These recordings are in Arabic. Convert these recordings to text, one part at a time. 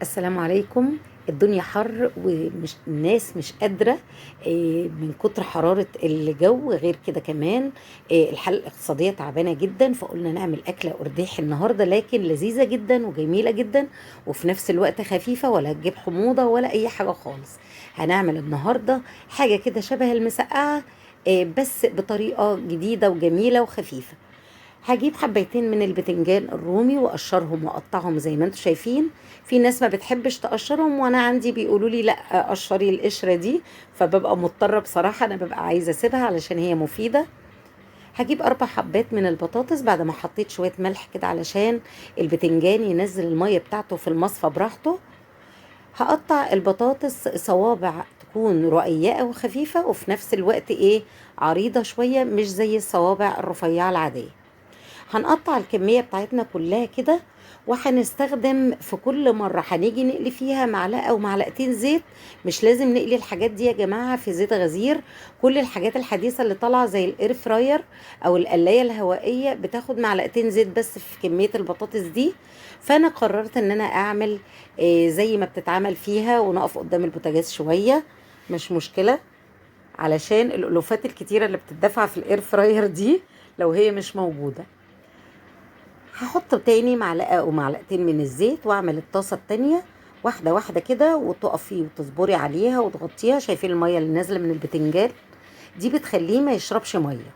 السلام عليكم. الدنيا حر ومش الناس مش قادرة من كتر حرارة الجو. غير كده كمان الحالة الاقتصادية تعبانة جدا، فقلنا نعمل أكلة قرداحي النهاردة، لكن لذيذة جدا وجميلة جدا وفي نفس الوقت خفيفة، ولا تجيب حموضة ولا أي حاجة خالص. هنعمل النهاردة حاجة كده شبه المسقعة، بس بطريقة جديدة وجميلة وخفيفة. هجيب حبيتين من البتنجان الرومي واقشرهم واقطعهم زي ما انتم شايفين. في ناس ما بتحبش تقشرهم، وانا عندي بيقولوا لي لا قشري القشره دي، فببقى مضطره بصراحه، انا ببقى عايزه اسيبها علشان هي مفيده. هجيب 4 حبات من البطاطس بعد ما حطيت شويه ملح كده علشان البتنجان ينزل الميه بتاعته في المصفى براحته. هقطع البطاطس صوابع تكون رقيقه وخفيفه، وفي نفس الوقت عريضه شويه، مش زي الصوابع الرفيعه العاديه. هنقطع الكمية بتاعتنا كلها كده، وهنستخدم في كل مرة هنيجي نقلي فيها معلقة أو معلقتين زيت. مش لازم نقلي الحاجات دي يا جماعة في زيت غزير. كل الحاجات الحديثة اللي طالعة زي الاير فراير أو القلاية الهوائية بتاخد معلقتين زيت بس في كمية البطاطس دي. فأنا قررت إن أنا أعمل زي ما بتتعمل فيها، ونقف قدام البوتاجاز شوية، مش مشكلة، علشان الألوفات الكتيرة اللي بتدفع في الاير فراير دي لو هي مش موجودة. هحط تاني معلقة أو معلقتين من الزيت، وأعمل الطاسة التانية واحدة واحدة كده، وتقفي وتصبري عليها وتغطيها. شايفين المية اللي نازلة من البتنجان دي بتخليه ما يشربش مية.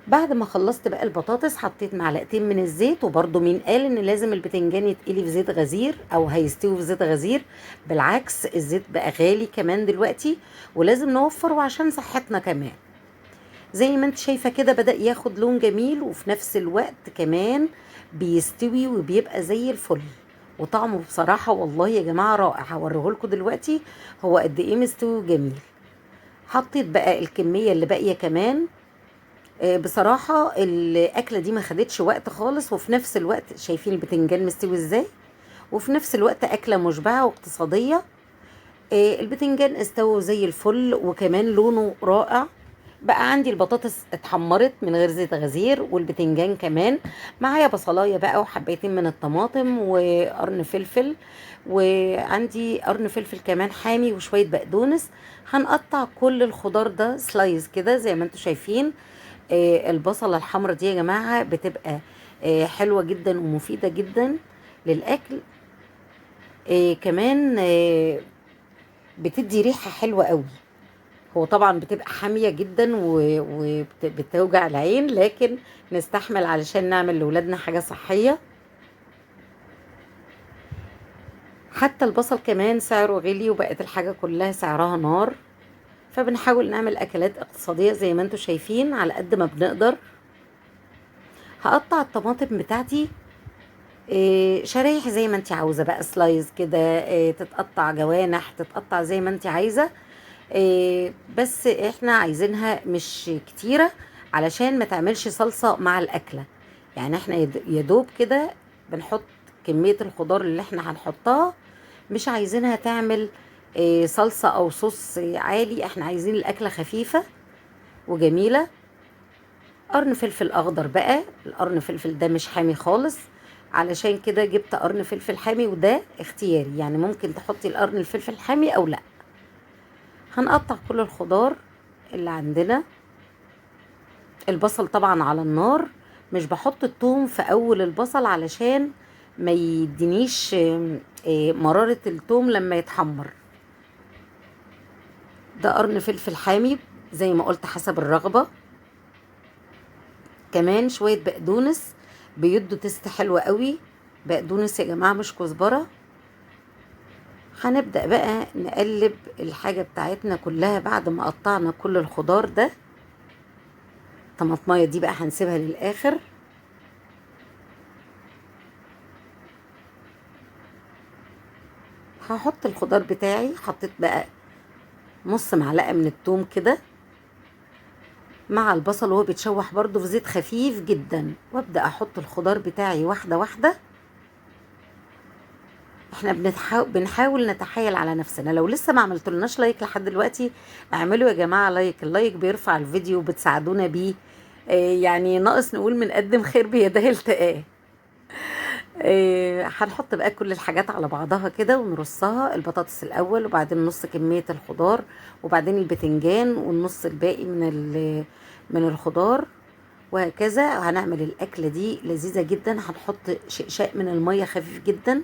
بعد ما خلصت بقى البطاطس حطيت معلقتين من الزيت، وبرضو مين قال ان لازم البتنجان يتقلي في زيت غزير او هيستوي في زيت غزير؟ بالعكس، الزيت بقى غالي كمان دلوقتي، ولازم نوفره عشان صحتنا كمان. زي ما انت شايفة كده بدأ ياخد لون جميل، وفي نفس الوقت كمان بيستوي وبيبقى زي الفل. وطعمه بصراحة والله يا جماعة رائع، هوريهولكوا دلوقتي هو قد ايه مستوي وجميل. حطيت بقى الكمية اللي باقية كمان. بصراحة الأكلة دي ما خدتش وقت خالص، وفي نفس الوقت شايفين البتنجان مستوي ازاي، وفي نفس الوقت أكلة مشبعة واقتصادية. البتنجان استوى زي الفل وكمان لونه رائع. بقى عندي البطاطس اتحمرت من غير زيت غزير، والبتنجان كمان. معايا بصلايه بقى وحبيتين من الطماطم وقرن فلفل، وعندي قرن فلفل كمان حامي وشويه بقدونس. هنقطع كل الخضار ده سلايز كده زي ما انتم شايفين. البصله الحمرا دي يا جماعه بتبقى حلوه جدا ومفيده جدا للاكل. كمان بتدي ريحة حلوة قوي. هو طبعا بتبقى حامية جدا وبتوجع العين، لكن نستحمل علشان نعمل لولادنا حاجة صحية. حتى البصل كمان سعره غلي، وبقت الحاجة كلها سعرها نار، فبنحاول نعمل أكلات اقتصادية زي ما انتم شايفين على قد ما بنقدر. هقطع الطماطم بتاعتي شرايح زي ما انت عاوزة بقى، سلايز كده، تتقطع جوانح، تتقطع زي ما انت عايزة. بس احنا عايزينها مش كتيرة علشان ما تعملش صلصة مع الأكلة. يعني احنا يدوب كده بنحط كمية الخضار اللي احنا هنحطها، مش عايزينها تعمل صلصة أو صوص عالي. احنا عايزين الأكلة خفيفة وجميلة. قرن فلفل أخضر بقى، القرن فلفل ده مش حامي خالص، علشان كده جبت قرن فلفل حامي، وده اختياري، يعني ممكن تحطي القرن الفلفل الحامي أو لأ. هنقطع كل الخضار اللي عندنا. البصل طبعا على النار، مش بحط الثوم في اول البصل علشان ما يدينيش مرارة الثوم لما يتحمر. ده قرن فلفل حامي زي ما قلت حسب الرغبة. كمان شوية بقدونس بيدوا تست حلوة قوي. بقدونس يا جماعة مش كزبرة. هنبدأ بقى نقلب الحاجة بتاعتنا كلها بعد ما قطعنا كل الخضار ده. الطماطمايه دي بقى هنسيبها للآخر. هحط الخضار بتاعي، حطيت بقى نص معلقة من الثوم كده مع البصل وهو بيتشوح برضو في زيت خفيف جدا، وابدأ احط الخضار بتاعي واحدة واحدة. احنا بنحاول نتحايل على نفسنا. لو لسه ما عملتولناش لايك لحد دلوقتي اعملوا يا جماعة لايك، اللايك بيرفع الفيديو وبتساعدونا بيه. يعني ناقص نقول من قدم خير بيده التقاه. هنحط بقى كل الحاجات على بعضها كده ونرصها، البطاطس الاول وبعدين نص كمية الخضار وبعدين البتنجان والنص الباقي من الخضار، وهكذا. هنعمل الأكلة دي لذيذة جدا. هنحط شقشاق من المية خفيف جدا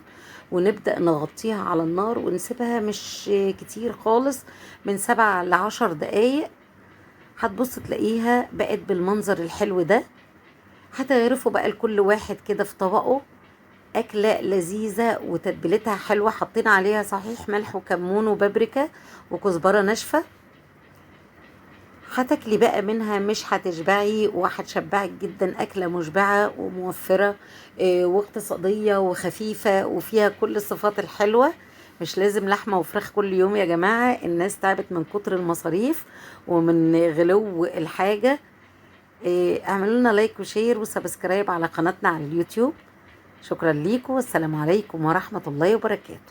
ونبدأ نغطيها على النار ونسيبها مش كتير خالص، من 7 ل10 دقايق. هتبص تلاقيها بقت بالمنظر الحلو ده. هتغرفوا بقى لكل واحد كده في طبقه. أكلة لذيذة وتتبيلتها حلوة، حطينا عليها صحيح ملح وكمون وبابريكا وكزبرة ناشفة. هتاكلي بقى منها مش هتشبعي وهتشبعك جدا. أكلة مشبعة وموفرة واقتصادية وخفيفة وفيها كل الصفات الحلوة. مش لازم لحمة وفراخ كل يوم يا جماعة، الناس تعبت من كتر المصاريف ومن غلو الحاجة. اعملوا لنا لايك وشير وسبسكرايب على قناتنا على اليوتيوب. شكرا ليكم والسلام عليكم ورحمة الله وبركاته.